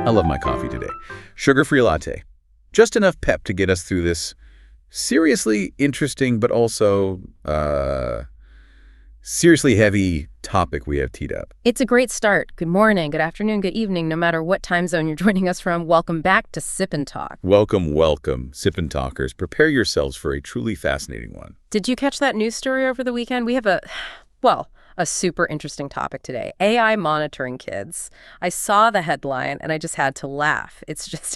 I love my coffee today. Sugar-free latte. Just enough pep to get us through this seriously interesting but also seriously heavy topic we have teed up. It's a great start. Good morning, good afternoon, good evening, no matter what time zone you're joining us from. Welcome back to Sip and Talk. Welcome, welcome, Sip and Talkers. Prepare yourselves for a truly fascinating one. Did you catch that news story over the weekend? We have a super interesting topic today. AI monitoring kids. I saw the headline and I just had to laugh. It's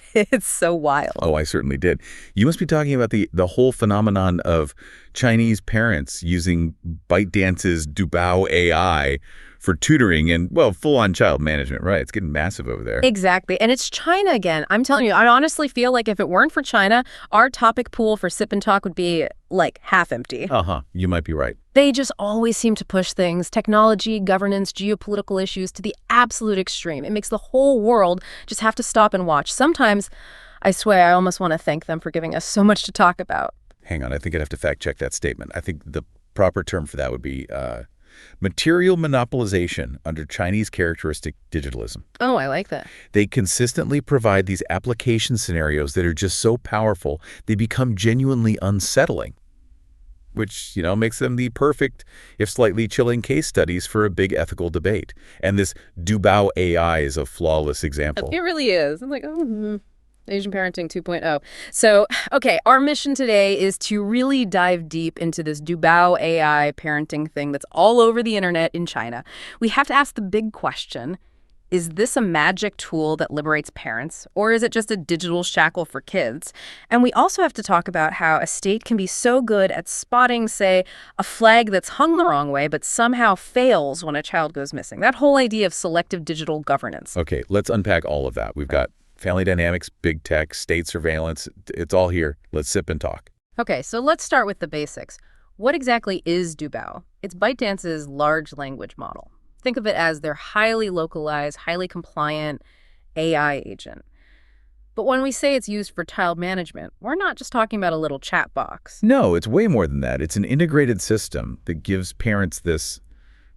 so wild. Oh, I certainly did. You must be talking about the whole phenomenon of Chinese parents using ByteDance's Dubao AI for tutoring and, well, full-on child management, right? It's getting massive over there. Exactly. And it's China again. I'm telling you, I honestly feel like if it weren't for China, our topic pool for Sip and Talk would be, like, half empty. You might be right. They just always seem to push things, technology, governance, geopolitical issues, to the absolute extreme. It makes the whole world just have to stop and watch. Sometimes, I swear, I almost want to thank them for giving us so much to talk about. Hang on, I think I'd have to fact-check that statement. I think the proper term for that would be material monopolization under Chinese characteristic digitalism. Oh, I like that. They consistently provide these application scenarios that are just so powerful, they become genuinely unsettling, which, makes them the perfect, if slightly chilling case studies for a big ethical debate. And this Dubao AI is a flawless example. It really is. I'm like, Asian Parenting 2.0. So, okay, our mission today is to really dive deep into this Dubao AI parenting thing that's all over the internet in China. We have to ask the big question, is this a magic tool that liberates parents, or is it just a digital shackle for kids? And we also have to talk about how a state can be so good at spotting, say, a flag that's hung the wrong way, but somehow fails when a child goes missing. That whole idea of selective digital governance. Okay, let's unpack all of that. We've got family dynamics, big tech, state surveillance. It's all here. Let's sip and talk. Okay, so let's start with the basics. What exactly is Dubao? It's ByteDance's large language model. Think of it as their highly localized, highly compliant AI agent. But when we say it's used for child management, we're not just talking about a little chat box. No, it's way more than that. It's an integrated system that gives parents this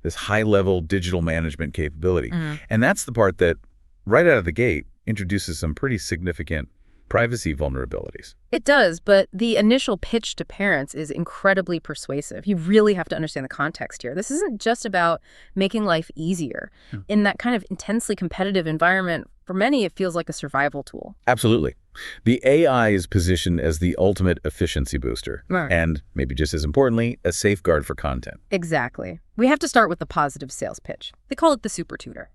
high-level digital management capability. And that's the part that, right out of the gate, introduces some pretty significant privacy vulnerabilities. It does, but the initial pitch to parents is incredibly persuasive. You really have to understand the context here. This isn't just about making life easier. In that kind of intensely competitive environment, for many, it feels like a survival tool. Absolutely. The AI is positioned as the ultimate efficiency booster. Right. And, maybe just as importantly, a safeguard for content. Exactly. We have to start with the positive sales pitch. They call it the super tutor.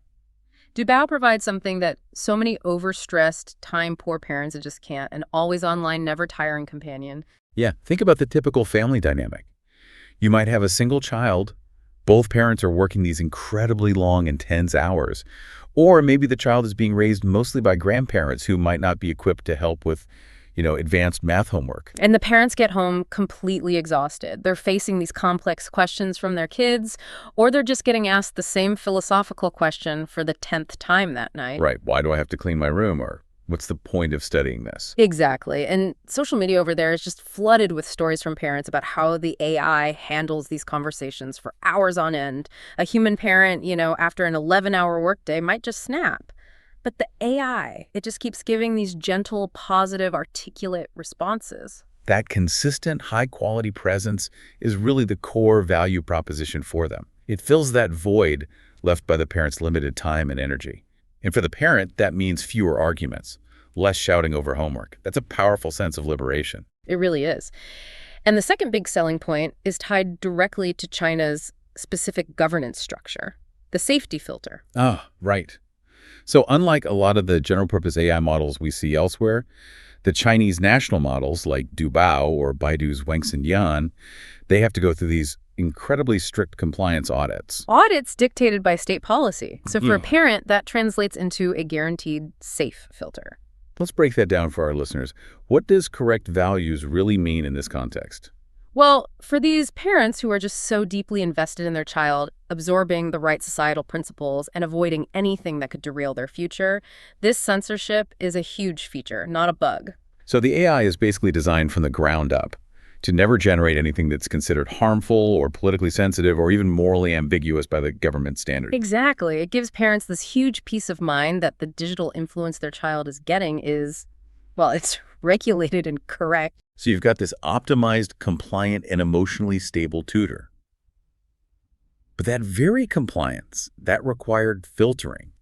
Dubao provides something that so many overstressed, time-poor parents just can't, an always online, never-tiring companion. Yeah, think about the typical family dynamic. You might have a single child. Both parents are working these incredibly long, intense hours. Or maybe the child is being raised mostly by grandparents who might not be equipped to help with, advanced math homework. And the parents get home completely exhausted. They're facing these complex questions from their kids, or they're just getting asked the same philosophical question for the 10th time that night. Right. Why do I have to clean my room? Or what's the point of studying this? Exactly. And social media over there is just flooded with stories from parents about how the AI handles these conversations for hours on end. A human parent, after an 11-hour workday might just snap. But the AI, it just keeps giving these gentle, positive, articulate responses. That consistent, high-quality presence is really the core value proposition for them. It fills that void left by the parent's limited time and energy. And for the parent, that means fewer arguments, less shouting over homework. That's a powerful sense of liberation. It really is. And the second big selling point is tied directly to China's specific governance structure, the safety filter. Ah, right. So unlike a lot of the general-purpose AI models we see elsewhere, the Chinese national models like Dubao or Baidu's Wangxin Yan, they have to go through these incredibly strict compliance audits. Audits dictated by state policy. So for a parent, that translates into a guaranteed safe filter. Let's break that down for our listeners. What does correct values really mean in this context? Well, for these parents who are just so deeply invested in their child, absorbing the right societal principles and avoiding anything that could derail their future, this censorship is a huge feature, not a bug. So the AI is basically designed from the ground up. to never generate anything that's considered harmful or politically sensitive or even morally ambiguous by the government standard. Exactly. It gives parents this huge peace of mind that the digital influence their child is getting is, well, it's regulated and correct. So you've got this optimized, compliant, and emotionally stable tutor. But that very compliance, that required filtering.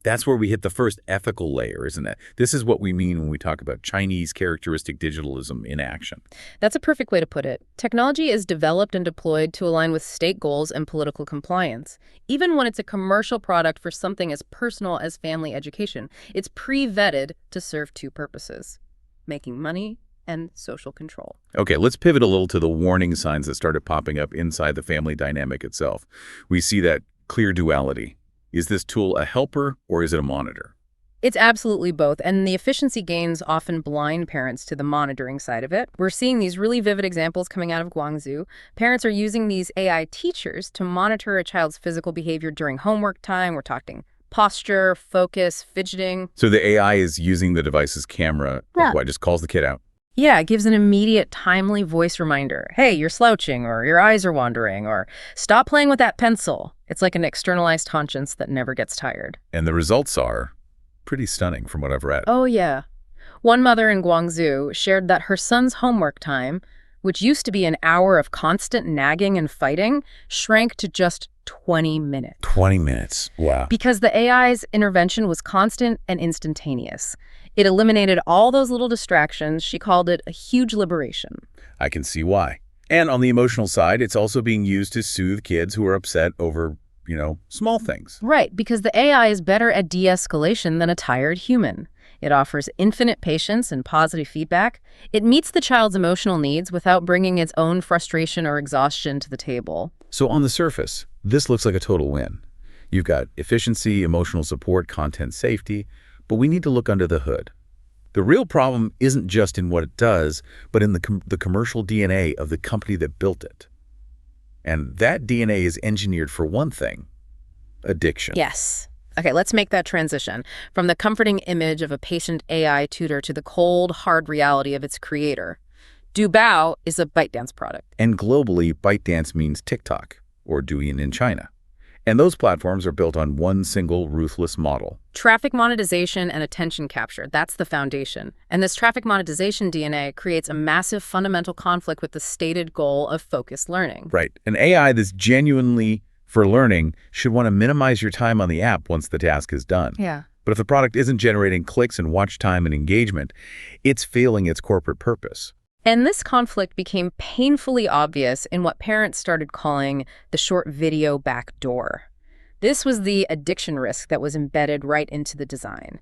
That's where we hit the first ethical layer, isn't it? This is what we mean when we talk about Chinese characteristic digitalism in action. That's a perfect way to put it. Technology is developed and deployed to align with state goals and political compliance. Even when it's a commercial product for something as personal as family education, it's pre-vetted to serve two purposes: making money and social control. Okay, let's pivot a little to the warning signs that started popping up inside the family dynamic itself. We see that clear duality. Is this tool a helper or is it a monitor? It's absolutely both, and the efficiency gains often blind parents to the monitoring side of it. We're seeing these really vivid examples coming out of Guangzhou. Parents are using these AI teachers to monitor a child's physical behavior during homework time. We're talking posture, focus, fidgeting. So the AI is using the device's camera, what, just calls the kid out? Yeah, it gives an immediate, timely voice reminder. Hey, you're slouching, or your eyes are wandering, or stop playing with that pencil. It's like an externalized conscience that never gets tired. And the results are pretty stunning from what I've read. Oh, yeah. One mother in Guangzhou shared that her son's homework time, which used to be an hour of constant nagging and fighting, shrank to just 20 minutes. 20 minutes. Wow. Because the AI's intervention was constant and instantaneous. It eliminated all those little distractions. She called it a huge liberation. I can see why. And on the emotional side, it's also being used to soothe kids who are upset over, small things. Right, because the AI is better at de-escalation than a tired human. It offers infinite patience and positive feedback. It meets the child's emotional needs without bringing its own frustration or exhaustion to the table. So on the surface, this looks like a total win. You've got efficiency, emotional support, content safety, but we need to look under the hood. The real problem isn't just in what it does, but in the commercial DNA of the company that built it. And that DNA is engineered for one thing: addiction. Yes. Okay, let's make that transition from the comforting image of a patient AI tutor to the cold, hard reality of its creator. Dubao is a ByteDance product. And globally, ByteDance means TikTok, or Douyin in China. And those platforms are built on one single ruthless model. Traffic monetization and attention capture, that's the foundation. And this traffic monetization DNA creates a massive fundamental conflict with the stated goal of focused learning. Right. An AI that's genuinely for learning should want to minimize your time on the app once the task is done. Yeah. But if the product isn't generating clicks and watch time and engagement, it's failing its corporate purpose. And this conflict became painfully obvious in what parents started calling the short video backdoor. This was the addiction risk that was embedded right into the design.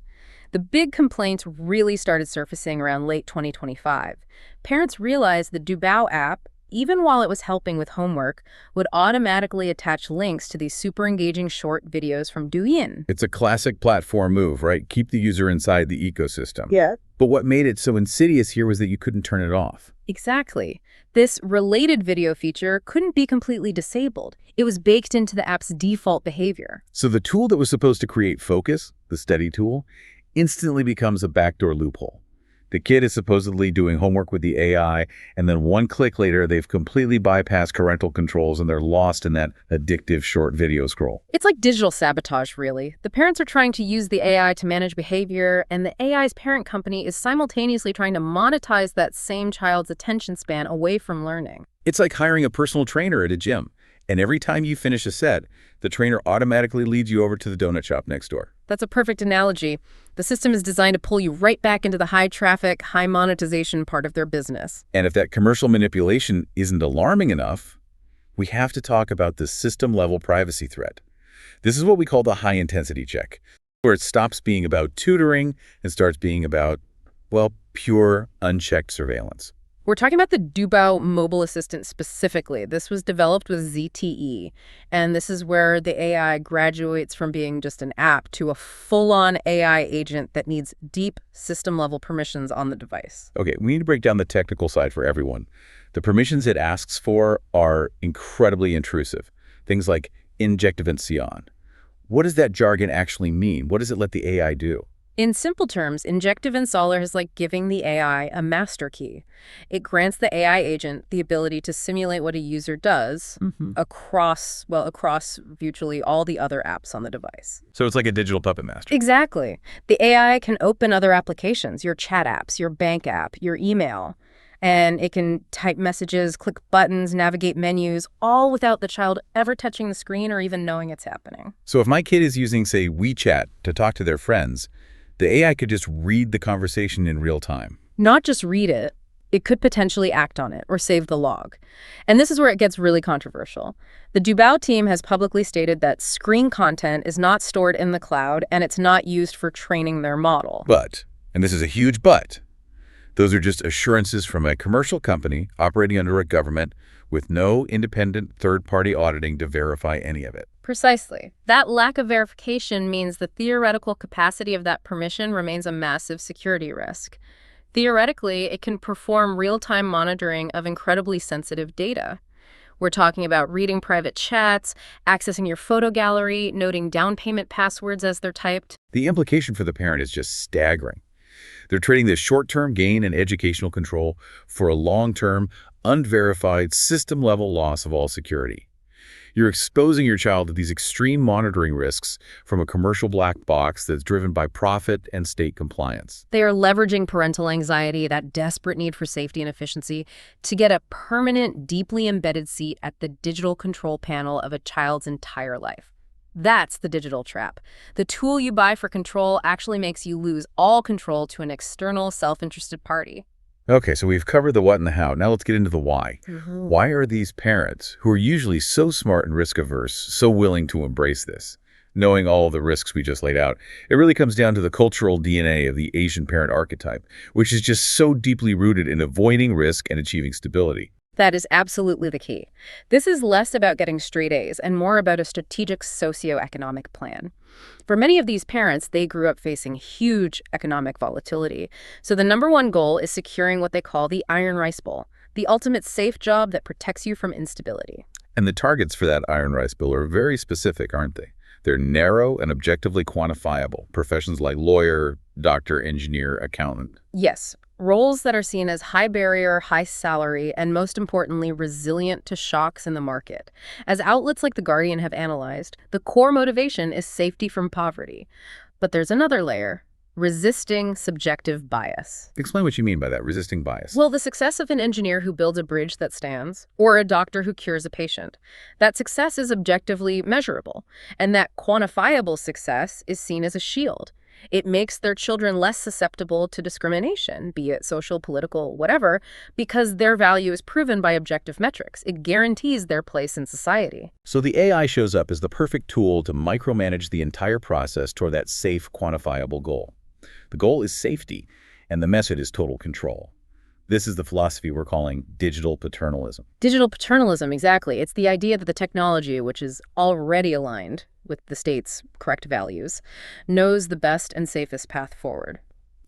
The big complaints really started surfacing around late 2025. Parents realized the Dubao app, even while it was helping with homework, would automatically attach links to these super engaging short videos from Douyin. It's a classic platform move, right? Keep the user inside the ecosystem. Yeah. But what made it so insidious here was that you couldn't turn it off. Exactly. This related video feature couldn't be completely disabled. It was baked into the app's default behavior. So the tool that was supposed to create focus, the study tool, instantly becomes a backdoor loophole. The kid is supposedly doing homework with the AI, and then one click later, they've completely bypassed parental controls and they're lost in that addictive short video scroll. It's like digital sabotage, really. The parents are trying to use the AI to manage behavior, and the AI's parent company is simultaneously trying to monetize that same child's attention span away from learning. It's like hiring a personal trainer at a gym, and every time you finish a set, the trainer automatically leads you over to the donut shop next door. That's a perfect analogy. The system is designed to pull you right back into the high-traffic, high-monetization part of their business. And if that commercial manipulation isn't alarming enough, we have to talk about the system-level privacy threat. This is what we call the high-intensity check, where it stops being about tutoring and starts being about, well, pure, unchecked surveillance. We're talking about the Dubao mobile assistant specifically. This was developed with ZTE, and this is where the AI graduates from being just an app to a full-on AI agent that needs deep system-level permissions on the device. Okay, we need to break down the technical side for everyone. The permissions it asks for are incredibly intrusive. Things like injectivación. What does that jargon actually mean? What does it let the AI do? In simple terms, injective installer is like giving the AI a master key. It grants the AI agent the ability to simulate what a user does across virtually all the other apps on the device. So it's like a digital puppet master. Exactly. The AI can open other applications, your chat apps, your bank app, your email, and it can type messages, click buttons, navigate menus, all without the child ever touching the screen or even knowing it's happening. So if my kid is using, say, WeChat to talk to their friends, the AI could just read the conversation in real time. Not just read it, it could potentially act on it or save the log. And this is where it gets really controversial. The Dubao team has publicly stated that screen content is not stored in the cloud and it's not used for training their model. But, and this is a huge but, those are just assurances from a commercial company operating under a government with no independent third-party auditing to verify any of it. Precisely. That lack of verification means the theoretical capacity of that permission remains a massive security risk. Theoretically, it can perform real-time monitoring of incredibly sensitive data. We're talking about reading private chats, accessing your photo gallery, noting down payment passwords as they're typed. The implication for the parent is just staggering. They're trading this short-term gain in educational control for a long-term, unverified, system-level loss of all security. You're exposing your child to these extreme monitoring risks from a commercial black box that's driven by profit and state compliance. They are leveraging parental anxiety, that desperate need for safety and efficiency, to get a permanent, deeply embedded seat at the digital control panel of a child's entire life. That's the digital trap. The tool you buy for control actually makes you lose all control to an external, self-interested party. Okay, so we've covered the what and the how. Now let's get into the why. Why are these parents, who are usually so smart and risk-averse, so willing to embrace this? Knowing all of the risks we just laid out, it really comes down to the cultural DNA of the Asian parent archetype, which is just so deeply rooted in avoiding risk and achieving stability. That is absolutely the key. This is less about getting straight A's and more about a strategic socioeconomic plan. For many of these parents, they grew up facing huge economic volatility. So the number one goal is securing what they call the iron rice bowl, the ultimate safe job that protects you from instability. And the targets for that iron rice bowl are very specific, aren't they? They're narrow and objectively quantifiable. Professions like lawyer, doctor, engineer, accountant. Yes. Roles that are seen as high barrier, high salary, and most importantly, resilient to shocks in the market. As outlets like The Guardian have analyzed, the core motivation is safety from poverty. But there's another layer, resisting subjective bias. Explain what you mean by that, resisting bias. Well, the success of an engineer who builds a bridge that stands, or a doctor who cures a patient, that success is objectively measurable, and that quantifiable success is seen as a shield. It makes their children less susceptible to discrimination, be it social, political, whatever, because their value is proven by objective metrics. It guarantees their place in society. So the AI shows up as the perfect tool to micromanage the entire process toward that safe, quantifiable goal. The goal is safety, and the method is total control. This is the philosophy we're calling digital paternalism. Digital paternalism, exactly. It's the idea that the technology, which is already aligned with the state's correct values, knows the best and safest path forward.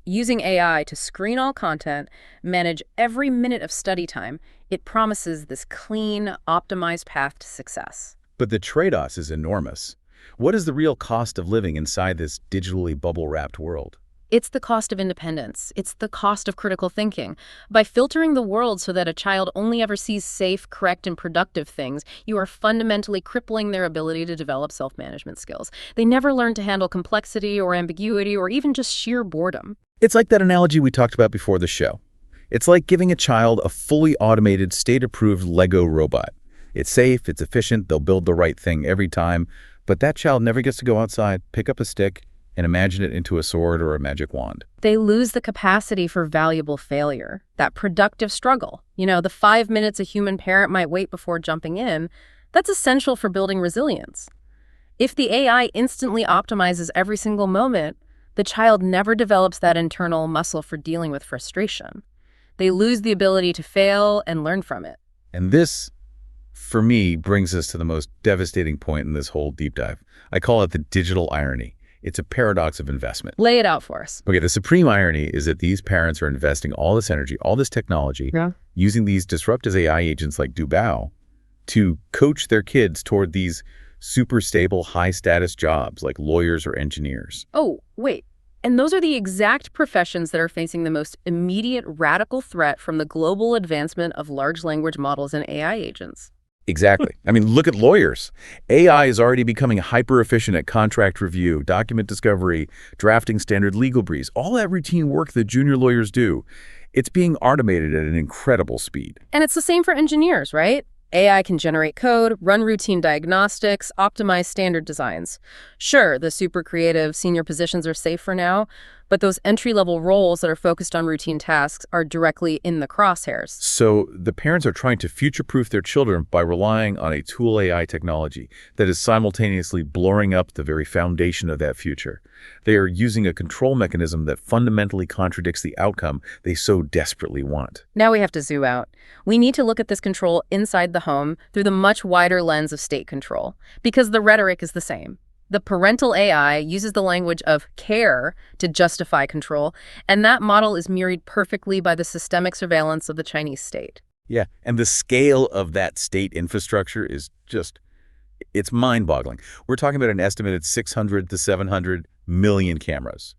Using AI to screen all content, manage every minute of study time, it promises this clean, optimized path to success. But the trade-off is enormous. What is the real cost of living inside this digitally bubble-wrapped world? It's the cost of independence. It's the cost of critical thinking. By filtering the world so that a child only ever sees safe, correct, and productive things, you are fundamentally crippling their ability to develop self-management skills. They never learn to handle complexity or ambiguity or even just sheer boredom. It's like that analogy we talked about before the show. It's like giving a child a fully automated, state-approved Lego robot. It's safe, it's efficient, they'll build the right thing every time, but that child never gets to go outside, pick up a stick, and imagine it into a sword or a magic wand. They lose the capacity for valuable failure, that productive struggle. You know, the 5 minutes a human parent might wait before jumping in, that's essential for building resilience. If the AI instantly optimizes every single moment, the child never develops that internal muscle for dealing with frustration. They lose the ability to fail and learn from it. And this, for me, brings us to the most devastating point in this whole deep dive. I call it the digital irony. It's a paradox of investment. Lay it out for us. Okay, the supreme irony is that these parents are investing all this energy, all this technology, using these disruptive AI agents like Dubao to coach their kids toward these super stable, high-status jobs like lawyers or engineers. Oh, wait. And those are the exact professions that are facing the most immediate radical threat from the global advancement of large language models and AI agents. Exactly. I mean, look at lawyers. AI is already becoming hyper-efficient at contract review, document discovery, drafting standard legal briefs, all that routine work that junior lawyers do. It's being automated at an incredible speed. And it's the same for engineers, right? AI can generate code, run routine diagnostics, optimize standard designs. Sure, the super creative senior positions are safe for now, but those entry-level roles that are focused on routine tasks are directly in the crosshairs. So the parents are trying to future-proof their children by relying on a tool AI technology that is simultaneously blurring up the very foundation of that future. They are using a control mechanism that fundamentally contradicts the outcome they so desperately want. Now we have to zoom out. We need to look at this control inside the home through the much wider lens of state control, because the rhetoric is the same. The parental AI uses the language of care to justify control, and that model is mirrored perfectly by the systemic surveillance of the Chinese state. Yeah, and the scale of that state infrastructure is just, it's mind-boggling. We're talking about an estimated 600 to 700 million cameras,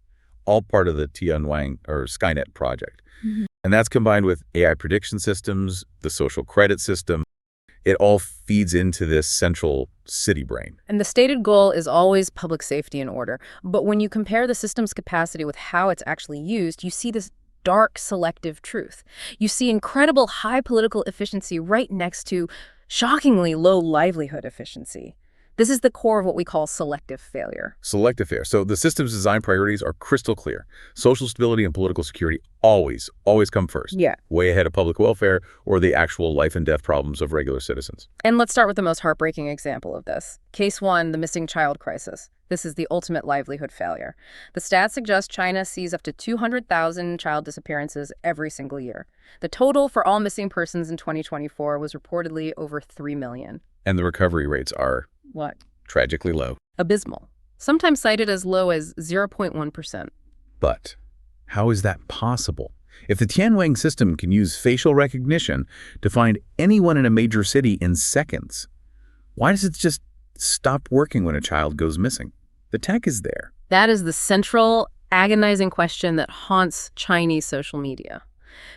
all part of the Tianwang or Skynet project. Mm-hmm. And that's combined with AI prediction systems, the social credit system. It all feeds into this central city brain. And the stated goal is always public safety and order. But when you compare the system's capacity with how it's actually used, you see this dark selective truth. You see incredible high political efficiency right next to shockingly low livelihood efficiency. This is the core of what we call selective failure. Selective failure. So the system's design priorities are crystal clear. Social stability and political security always come first. Yeah. Way ahead of public welfare or the actual life and death problems of regular citizens. And let's start with the most heartbreaking example of this. Case 1, the missing child crisis. This is the ultimate livelihood failure. The stats suggest China sees up to 200,000 child disappearances every single year. The total for all missing persons in 2024 was reportedly over 3 million. And the recovery rates are... What? Tragically low. Abysmal. Sometimes cited as low as 0.1%. But how is that possible? If the Tianwang system can use facial recognition to find anyone in a major city in seconds, why does it just stop working when a child goes missing? The tech is there. That is the central, agonizing question that haunts Chinese social media.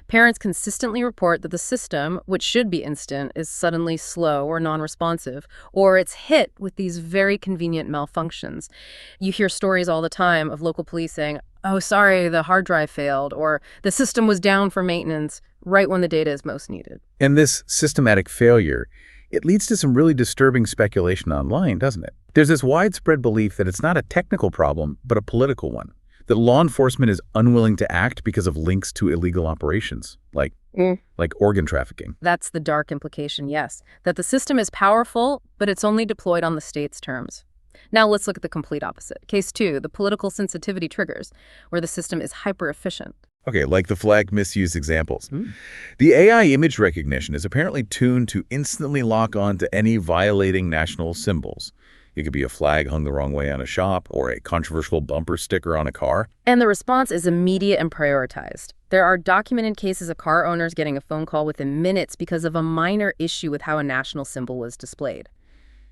Parents consistently report that the system, which should be instant, is suddenly slow or non-responsive, or it's hit with these very convenient malfunctions. You hear stories all the time of local police saying, "Oh, sorry, the hard drive failed," or "the system was down for maintenance," right when the data is most needed. And this systematic failure, it leads to some really disturbing speculation online, doesn't it? There's this widespread belief that it's not a technical problem, but a political one. That law enforcement is unwilling to act because of links to illegal operations, like organ trafficking. That's the dark implication, yes. That the system is powerful, but it's only deployed on the state's terms. Now let's look at the complete opposite. Case 2, the political sensitivity triggers, where the system is hyper-efficient. Okay, like the flag misuse examples. The AI image recognition is apparently tuned to instantly lock on to any violating national symbols. It could be a flag hung the wrong way on a shop or a controversial bumper sticker on a car. And the response is immediate and prioritized. There are documented cases of car owners getting a phone call within minutes because of a minor issue with how a national symbol was displayed.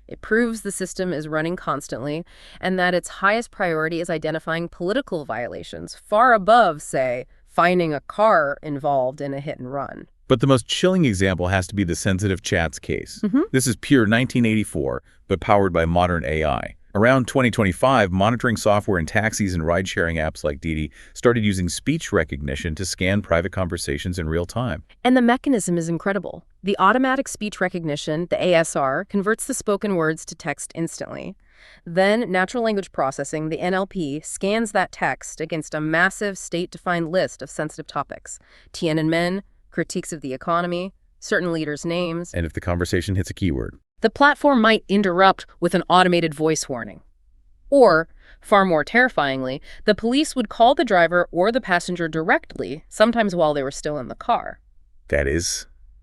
It proves the system is running constantly and that its highest priority is identifying political violations, far above, say, finding a car involved in a hit and run. But the most chilling example has to be the sensitive chats case. This is pure 1984, but powered by modern AI. Around 2025, monitoring software in taxis and ride-sharing apps like Didi started using speech recognition to scan private conversations in real time. And the mechanism is incredible. The automatic speech recognition, the ASR, converts the spoken words to text instantly. Then natural language processing, the NLP, scans that text against a massive state-defined list of sensitive topics. Tiananmen, critiques of the economy, certain leaders' names. And if the conversation hits a keyword, the platform might interrupt with an automated voice warning. Or, far more terrifyingly, the police would call the driver or the passenger directly, sometimes while they were still in the car.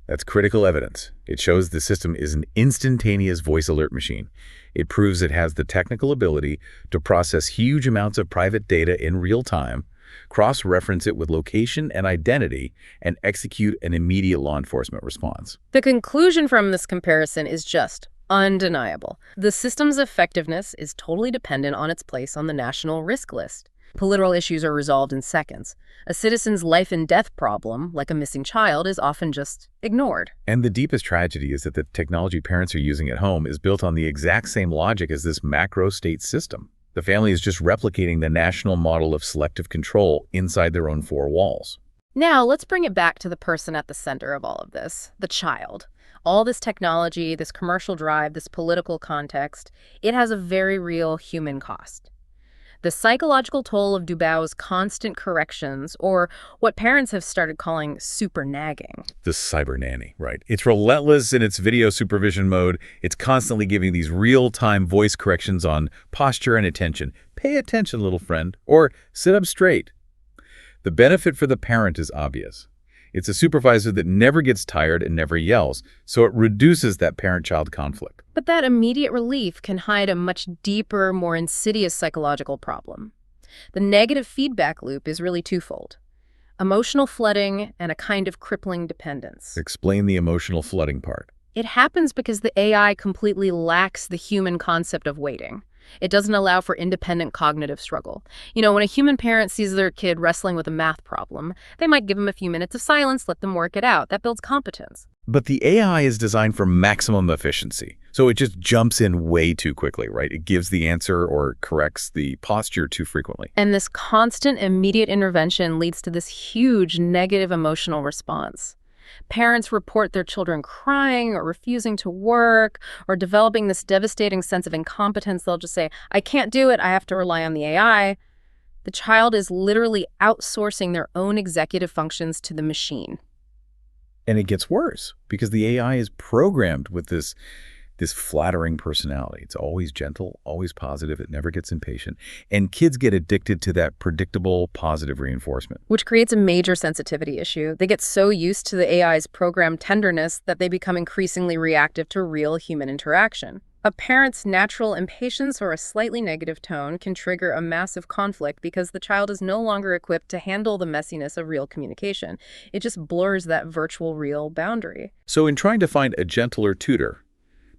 that's critical evidence. It shows the system is an instantaneous voice alert machine. It proves it has the technical ability to process huge amounts of private data in real time, cross-reference it with location and identity, and execute an immediate law enforcement response. The conclusion from this comparison is just undeniable. The system's effectiveness is totally dependent on its place on the national risk list. Political issues are resolved in seconds. A citizen's life and death problem, like a missing child, is often just ignored. And the deepest tragedy is that the technology parents are using at home is built on the exact same logic as this macro-state system. The family is just replicating the national model of selective control inside their own four walls. Now, let's bring it back to the person at the center of all of this, the child. All this technology, this commercial drive, this political context, it has a very real human cost. The psychological toll of Dubao's constant corrections, or what parents have started calling super nagging. The cyber nanny, right? It's relentless in its video supervision mode. It's constantly giving these real-time voice corrections on posture and attention. Pay attention, little friend, or sit up straight. The benefit for the parent is obvious. It's a supervisor that never gets tired and never yells, so it reduces that parent-child conflict. But that immediate relief can hide a much deeper, more insidious psychological problem. The negative feedback loop is really twofold: emotional flooding and a kind of crippling dependence. Explain the emotional flooding part. It happens because the AI completely lacks the human concept of waiting. It doesn't allow for independent cognitive struggle. You know, when a human parent sees their kid wrestling with a math problem, they might give them a few minutes of silence, let them work it out. That builds competence. But the AI is designed for maximum efficiency, so it just jumps in way too quickly, right? It gives the answer or corrects the posture too frequently. And this constant, immediate intervention leads to this huge negative emotional response. Parents report their children crying or refusing to work or developing this devastating sense of incompetence. They'll just say, I can't do it, I have to rely on the AI. The child is literally outsourcing their own executive functions to the machine. And it gets worse because the AI is programmed with this flattering personality. It's always gentle, always positive. It never gets impatient. And kids get addicted to that predictable, positive reinforcement. Which creates a major sensitivity issue. They get so used to the AI's programmed tenderness that they become increasingly reactive to real human interaction. A parent's natural impatience or a slightly negative tone can trigger a massive conflict because the child is no longer equipped to handle the messiness of real communication. It just blurs that virtual real boundary. So in trying to find a gentler tutor,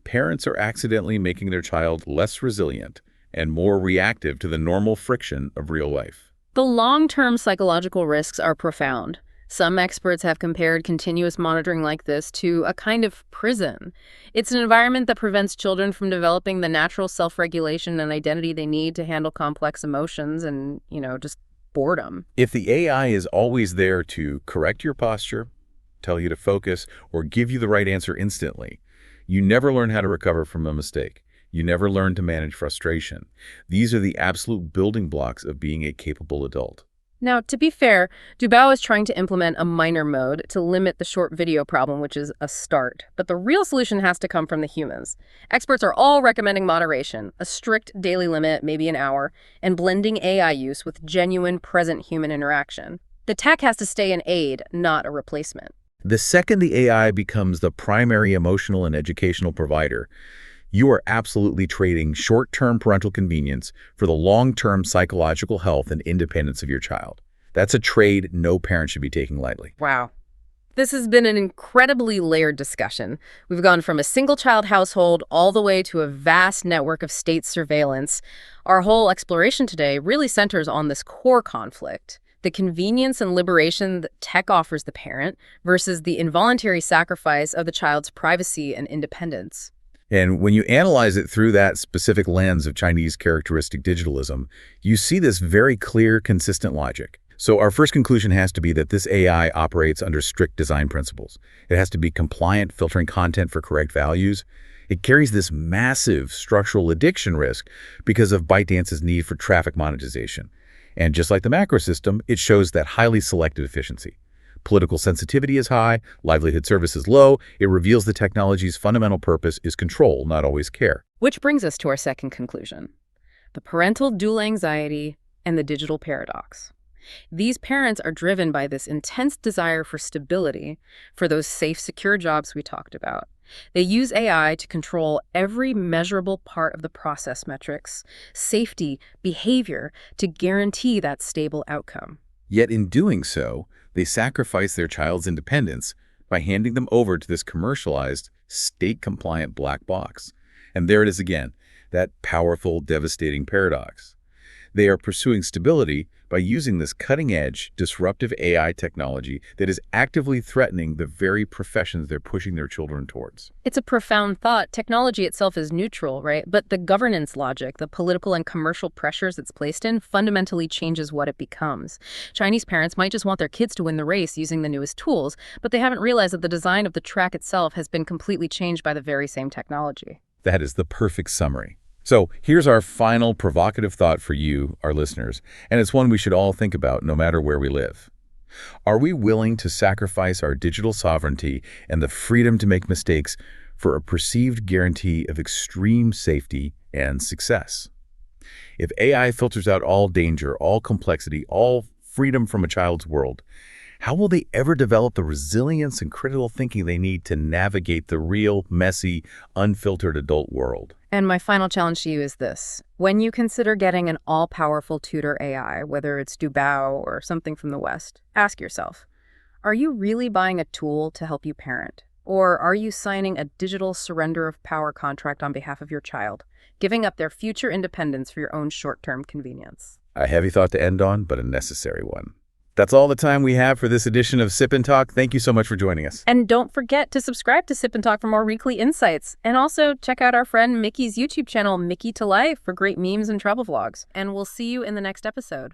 parents are accidentally making their child less resilient and more reactive to the normal friction of real life. The long-term psychological risks are profound. Some experts have compared continuous monitoring like this to a kind of prison. It's an environment that prevents children from developing the natural self-regulation and identity they need to handle complex emotions and, just boredom. If the AI is always there to correct your posture, tell you to focus, or give you the right answer instantly, you never learn how to recover from a mistake. You never learn to manage frustration. These are the absolute building blocks of being a capable adult. Now, to be fair, Dubao is trying to implement a minor mode to limit the short video problem, which is a start. But the real solution has to come from the humans. Experts are all recommending moderation, a strict daily limit, maybe an hour, and blending AI use with genuine present human interaction. The tech has to stay an aid, not a replacement. The second the AI becomes the primary emotional and educational provider, you are absolutely trading short-term parental convenience for the long-term psychological health and independence of your child. That's a trade no parent should be taking lightly. Wow. This has been an incredibly layered discussion. We've gone from a single-child household all the way to a vast network of state surveillance. Our whole exploration today really centers on this core conflict: the convenience and liberation that tech offers the parent versus the involuntary sacrifice of the child's privacy and independence. And when you analyze it through that specific lens of Chinese characteristic digitalism, you see this very clear, consistent logic. So our first conclusion has to be that this AI operates under strict design principles. It has to be compliant, filtering content for correct values. It carries this massive structural addiction risk because of ByteDance's need for traffic monetization. And just like the macro system, it shows that highly selective efficiency. Political sensitivity is high, livelihood service is low. It reveals the technology's fundamental purpose is control, not always care. Which brings us to our second conclusion: the parental dual anxiety and the digital paradox. These parents are driven by this intense desire for stability, for those safe, secure jobs we talked about. They use AI to control every measurable part of the process metrics, safety, behavior, to guarantee that stable outcome. Yet in doing so, they sacrifice their child's independence by handing them over to this commercialized, state-compliant black box. And there it is again, that powerful, devastating paradox. They are pursuing stability by using this cutting-edge, disruptive AI technology that is actively threatening the very professions they're pushing their children towards. It's a profound thought. Technology itself is neutral, right? But the governance logic, the political and commercial pressures it's placed in, fundamentally changes what it becomes. Chinese parents might just want their kids to win the race using the newest tools, but they haven't realized that the design of the track itself has been completely changed by the very same technology. That is the perfect summary. So here's our final provocative thought for you, our listeners, and it's one we should all think about no matter where we live. Are we willing to sacrifice our digital sovereignty and the freedom to make mistakes for a perceived guarantee of extreme safety and success? If AI filters out all danger, all complexity, all freedom from a child's world, how will they ever develop the resilience and critical thinking they need to navigate the real, messy, unfiltered adult world? And my final challenge to you is this. When you consider getting an all-powerful tutor AI, whether it's Dubao or something from the West, ask yourself, are you really buying a tool to help you parent? Or are you signing a digital surrender of power contract on behalf of your child, giving up their future independence for your own short-term convenience? A heavy thought to end on, but a necessary one. That's all the time we have for this edition of Sip and Talk. Thank you so much for joining us. And don't forget to subscribe to Sip and Talk for more weekly insights. And also check out our friend Micky's YouTube channel, Micky to Life, for great memes and travel vlogs. And we'll see you in the next episode.